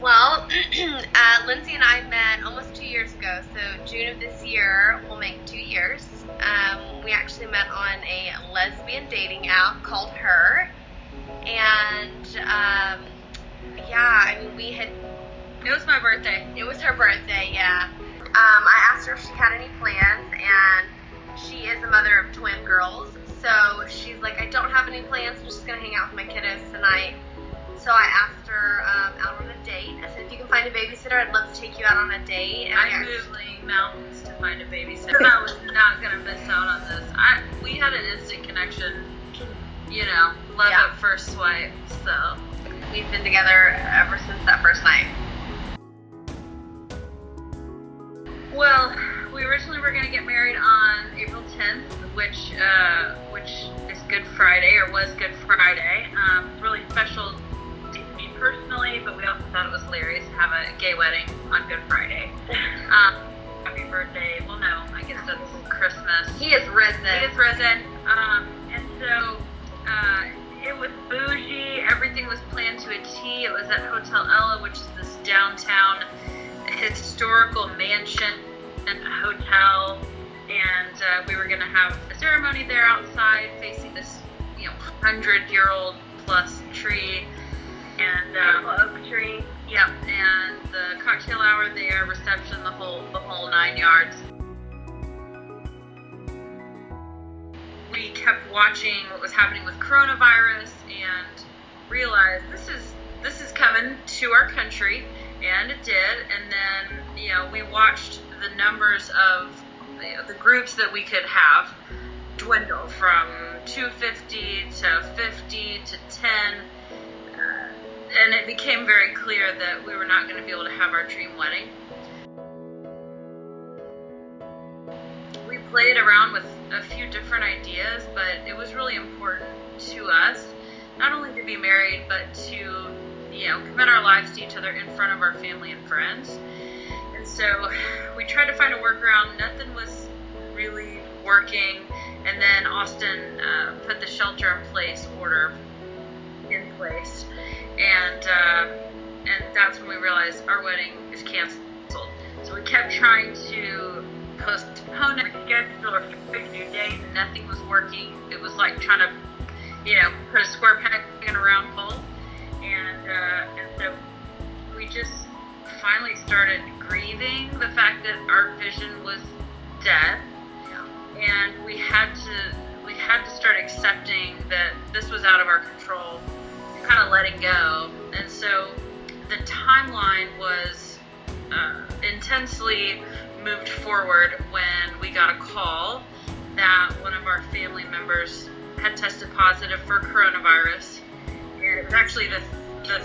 Well, Lindsay and I met almost 2 years ago, so June of this year will make 2 years. We actually met on a lesbian dating app called Her, and It was my birthday. It was her birthday, yeah. I asked her if she had any plans, and she is a mother of twin girls, so she's like, I don't have any plans, I'm just going to hang out with my kiddos tonight. So I asked her out on a date. I said, if you can find a babysitter, I'd love to take you out on a date. And I moved the mountains to find a babysitter. I was not going to miss out on this. We had an instant connection, love at first swipe, so. We've been together ever since that first night. Well, we originally were going to get married on April 10th, which is Good Friday, or was Good Friday. It's really special to me personally, but we also thought it was hilarious to have a gay wedding on Good Friday. Happy birthday. Well, no, I guess that's Christmas. He is risen. And so it was bougie. Everything was planned to a T. It was at Hotel Ella, which is this downtown historical mansion and hotel, and we were going to have a ceremony there outside facing this 100-year-old plus tree, and oak tree. Yep, and the cocktail hour there, reception, the whole 9 yards. We kept watching what was happening with coronavirus and realized this is coming to our country. And it did, and then, we watched the numbers of the groups that we could have dwindle from 250 to 50 to 10, and it became very clear that we were not going to be able to have our dream wedding. We played around with a few different ideas, but it was really important to us, not only to be married, but to commit our lives to each other in front of our family and friends. And so we tried to find a workaround. Nothing was really working. And then Austin put the shelter-in-place order in place. And that's when we realized our wedding is canceled. So we kept trying to postpone it, schedule, or pick a new date, and nothing was working. It was like trying to, put a square peg in a round hole. And so we just finally started grieving the fact that our vision was dead, and we had to start accepting that this was out of our control, kind of letting go. And so the timeline was intensely moved forward when we got a call that one of our family members had tested positive for coronavirus. And it was actually the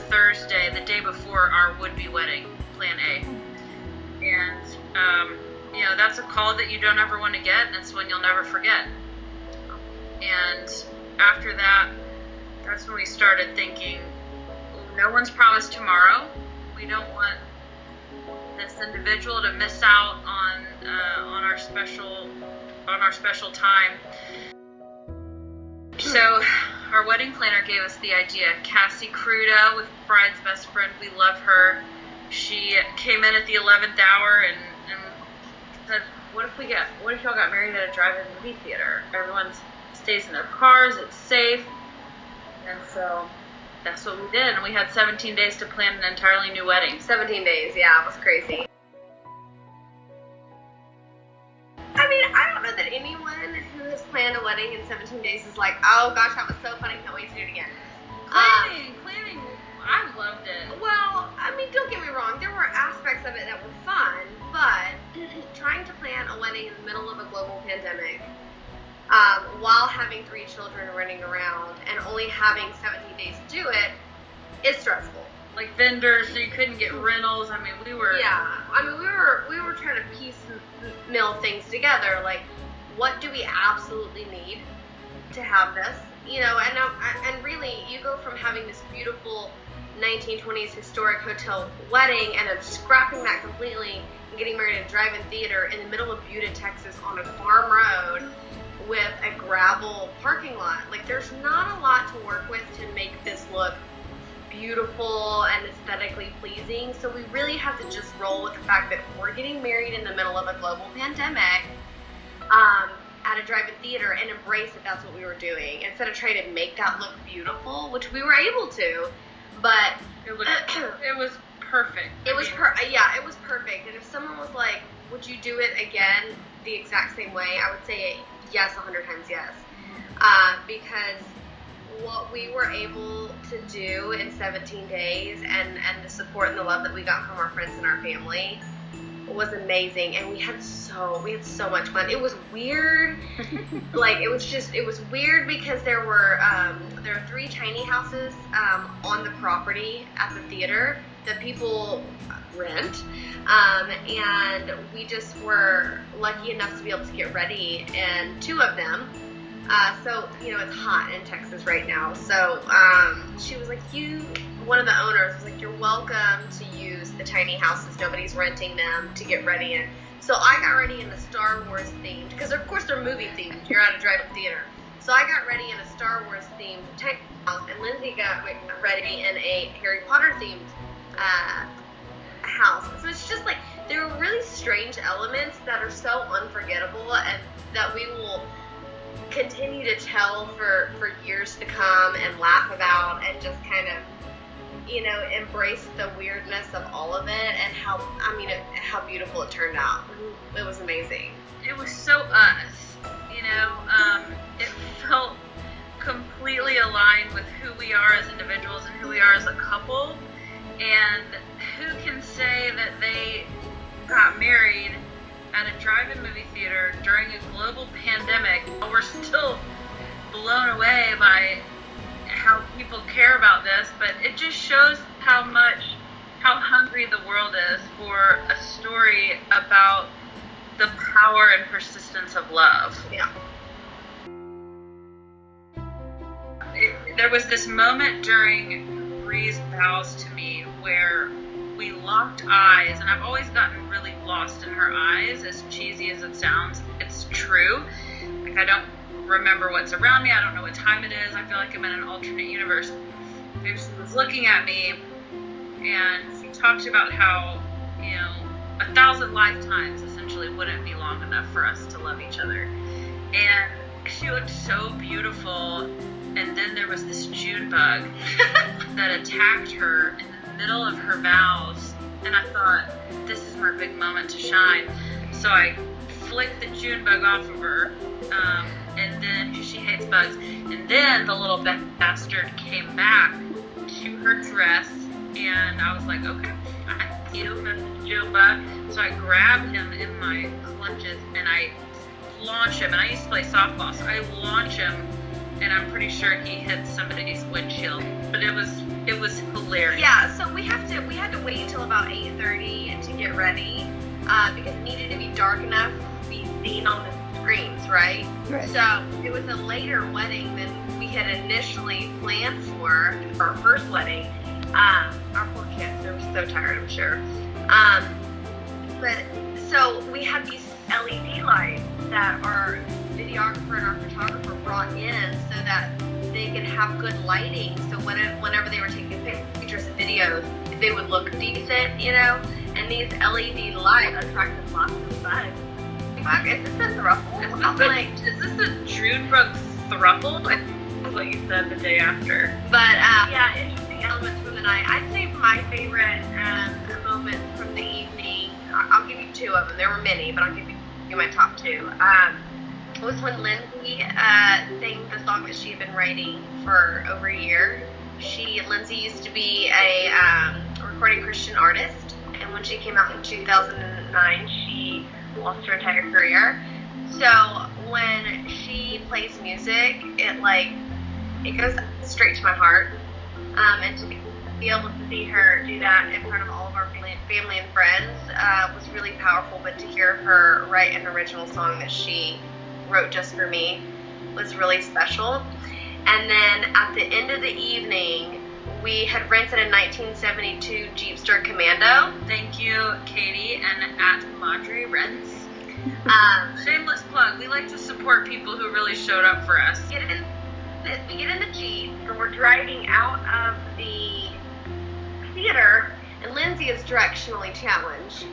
Thursday, the day before our would-be wedding, Plan A. And, that's a call that you don't ever want to get, and it's one you'll never forget. And after that, that's when we started thinking, no one's promised tomorrow. We don't want this individual to miss out on our special time. So our wedding planner gave us the idea. Cassie Cruda, with Bride's best friend, we love her. She came in at the 11th hour and said, what if y'all got married at a drive-in movie theater? Everyone stays in their cars, it's safe. And so that's what we did. And we had 17 days to plan an entirely new wedding. 17 days, yeah, it was crazy. I mean, I don't know that anyone who has planned a wedding in 17 days is like, oh gosh, that was so funny, can't wait to do it again. Planning, I loved it. Well, I mean, don't get me wrong, there were aspects of it that were fun, but trying to plan a wedding in the middle of a global pandemic, while having 3 children running around and only having 17 days to do it, is stressful. Like vendors, so you couldn't get rentals. I mean, we were trying to piecemeal things together. Like, what do we absolutely need to have this? And really, you go from having this beautiful 1920s historic hotel wedding, and then scrapping that completely and getting married at a drive-in theater in the middle of Buda, Texas, on a farm road with a gravel parking lot. Like, there's not a lot to work with to make this look beautiful and aesthetically pleasing. So we really had to just roll with the fact that we're getting married in the middle of a global pandemic at a drive-in theater, and embrace that that's what we were doing instead of trying to make that look beautiful, which we were able to, but it was perfect. It was perfect. And if someone was like, would you do it again the exact same way, I would say yes, 100 times yes. Because what we were able to do in 17 days and the support and the love that we got from our friends and our family was amazing. And we had so much fun. It was weird. It was weird because there were 3 tiny houses on the property at the theater that people rent, and we just were lucky enough to be able to get ready in 2 of them. So, it's hot in Texas right now. So, she was like, one of the owners was like, you're welcome to use the tiny houses. Nobody's renting them to get ready in. So I got ready in a Star Wars themed, because of course they're movie themed. You're at a drive-in theater. So I got ready in a Star Wars themed tiny house, and Lindsay got ready in a Harry Potter themed house. So it's just like, there are really strange elements that are so unforgettable and that we will continue to tell for years to come and laugh about, and just kind of embrace the weirdness of all of it, and how beautiful it turned out. It was amazing. It was so us, it felt completely aligned with who we are as individuals and who we are as a couple. And who can say that they got married at a drive-in movie theater during a global pandemic? We're still blown away by how people care about this, but it just shows how hungry the world is for a story about the power and persistence of love. Yeah. There was this moment during Bree's vows to me where we locked eyes, and I've always gotten really lost in her eyes. As cheesy as it sounds, it's true. I don't remember what's around me. I don't know what time it is. I feel like I'm in an alternate universe. Maybe she was looking at me, and she talked about how 1,000 lifetimes essentially wouldn't be long enough for us to love each other. And she looked so beautiful. And then there was this June bug that attacked her in the middle of her vows. And I thought, this is my big moment to shine. So I flicked the June bug off of her. And then she hates bugs. And then the little bastard came back to her dress. And I was like, okay, I see you, Mr. June bug. So I grabbed him in my clutches and I launch him. And I used to play softball, so I launch him. And I'm pretty sure he hit somebody's windshield, but it was hilarious. Yeah, so we had to wait until about 8:30 to get ready, because it needed to be dark enough to be seen on the screens, right? Right. So it was a later wedding than we had initially planned for our first wedding. Our poor kids, they were so tired, I'm sure. But so we had these LED lights that our videographer and our photographer brought in so that they could have good lighting, so whenever they were taking pictures and videos, they would look decent, and these LED lights attracted lots of bugs. Fuck, is this a thruple? I'm like, is this a June bug thruple? That's what you said the day after. But interesting elements from the night. I'd say my favorite moment from the evening, I'll give you 2 of them. There were many, but I'll give you my top 2. Was when Lindsay sang the song that she had been writing for over a year. Lindsay used to be a recording Christian artist, and when she came out in 2009, she lost her entire career. So when she plays music, it goes straight to my heart, and to be able to see her do that in front of all of our family and friends was really powerful. But to hear her write an original song that she wrote just for me was really special. And then at the end of the evening, we had rented a 1972 Jeepster Commando. Thank you, Katie, and at Madre Rents. Shameless plug. We like to support people who really showed up for us. We get in the Jeep, and we're driving out of the Lindsay is directionally challenged.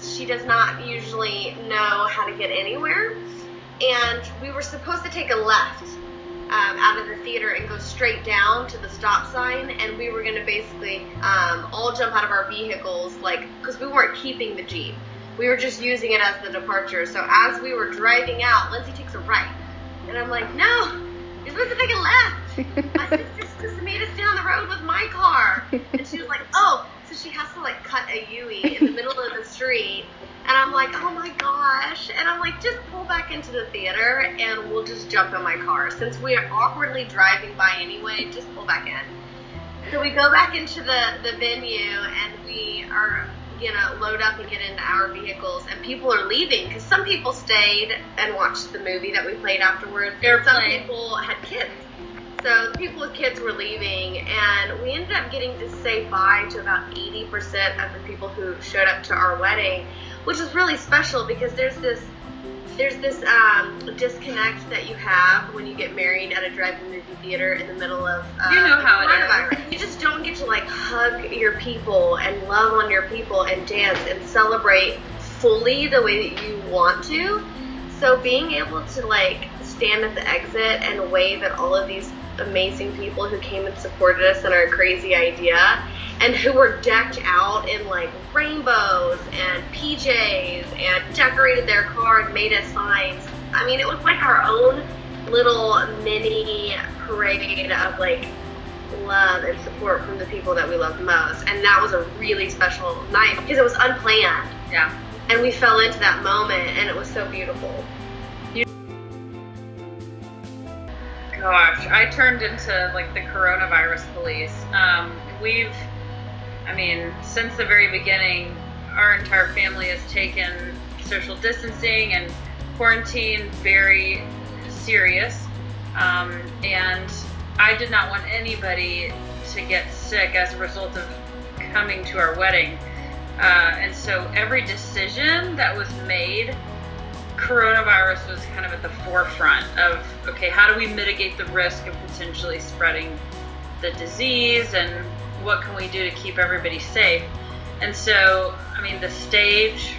She does not usually know how to get anywhere, and we were supposed to take a left out of the theater and go straight down to the stop sign, and we were going to basically all jump out of our vehicles, because we weren't keeping the Jeep. We were just using it as the departure. So as we were driving out, Lindsay takes a right, and I'm like, no, you're supposed to take a left. My sister just made us down the road with my car, and she was like, oh, so she has to cut a U-turn in the middle of the street. And I'm like, oh my gosh. And I'm like, just pull back into the theater and we'll just jump in my car. Since we are awkwardly driving by anyway, just pull back in. So we go back into the venue and we are, load up and get into our vehicles. And people are leaving because some people stayed and watched the movie that we played afterwards. And some people had kids. So the people with kids were leaving, and we ended up getting to say bye to about 80% of the people who showed up to our wedding, which is really special because there's this disconnect that you have when you get married at a drive-in movie theater in the middle of how it is. You just don't get to hug your people and love on your people and dance and celebrate fully the way that you want to. So being able to stand at the exit and wave at all of these amazing people who came and supported us in our crazy idea and who were decked out in rainbows and PJs and decorated their car and made us signs. I mean, it was our own little mini parade of love and support from the people that we loved most. And that was a really special night because it was unplanned. Yeah. And we fell into that moment and it was so beautiful. Gosh, I turned into the coronavirus police. Since the very beginning, our entire family has taken social distancing and quarantine very serious. And I did not want anybody to get sick as a result of coming to our wedding. And so every decision that was made, coronavirus was kind of at the forefront of, okay, how do we mitigate the risk of potentially spreading the disease and what can we do to keep everybody safe? And so, the stage,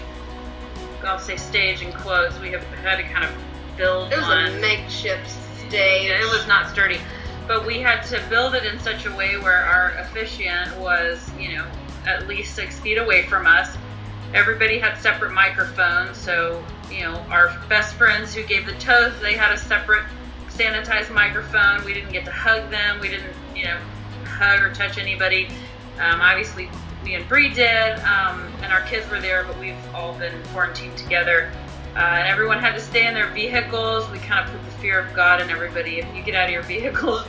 I'll say stage in quotes, we have had to kind of build It was a makeshift stage. It was not sturdy, but we had to build it in such a way where our officiant was, at least 6 feet away from us. Everybody had separate microphones, so our best friends who gave the toast, they had a separate sanitized microphone. We didn't get to hug them. We didn't, hug or touch anybody. Obviously, me and Bree did, and our kids were there, but we've all been quarantined together. And everyone had to stay in their vehicles. We kind of put the fear of God in everybody. If you get out of your vehicles,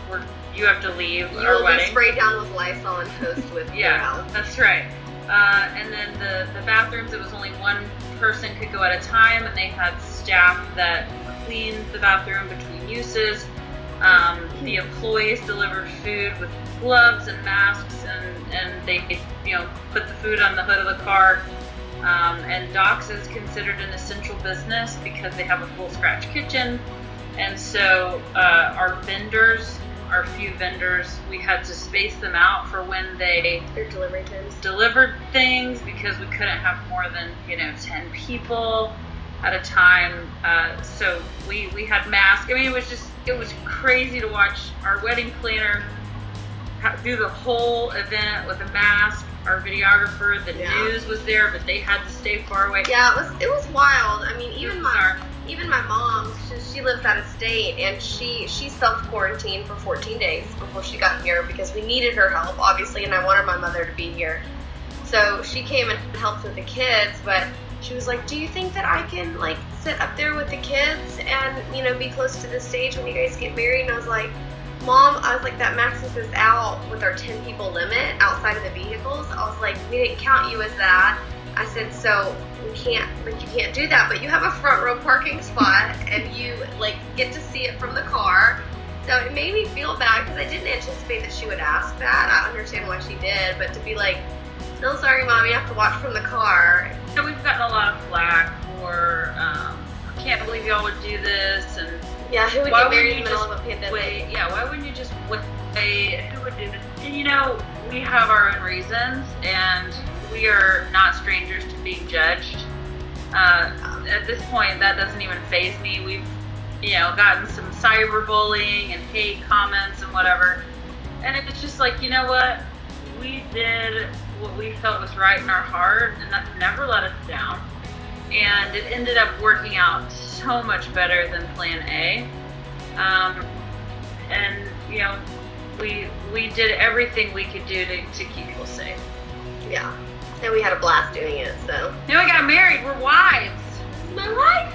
you have to leave you our will wedding. Be sprayed down with Lysol and toast with Yeah, that's right. And then the bathrooms, it was only one person could go at a time, and they had staff that cleaned the bathroom between uses. The employees delivered food with gloves and masks, and they put the food on the hood of the car. And Doc's is considered an essential business because they have a full scratch kitchen. And so our few vendors, we had to space them out for when their delivery times delivered things, because we couldn't have more than 10 people at a time. So we had masks. It was crazy to watch our wedding planner do the whole event with a mask. Our videographer, the news was there, but they had to stay far away. Yeah, it was wild. Even my mom, she lives out of state, and she self-quarantined for 14 days before she got here because we needed her help, obviously, and I wanted my mother to be here. So she came and helped with the kids, but she was like, do you think that I can sit up there with the kids and be close to the stage when you guys get married? And I was like, Mom, that maxes us out with our 10 people limit outside of the vehicles. I was like, we didn't count you as that. I said, so you can't do that, but you have a front row parking spot and you get to see it from the car. So it made me feel bad because I didn't anticipate that she would ask that. I understand why she did, but to be no, sorry, Mom, you have to watch from the car. So we've gotten a lot of flack for, can't believe y'all would do this, and yeah, who would get married in the middle of a pandemic? Why wouldn't you just who would do this? And we have our own reasons, and we are not strangers to being judged. At this point, that doesn't even faze me. We've, gotten some cyberbullying and hate comments and whatever. And it's just like, you know what? We did what we felt was right in our heart, and that never let us down. And it ended up working out so much better than Plan A. And we did everything we could do to keep people safe. Yeah, and we had a blast doing it. So now we got married. We're wives. My wife.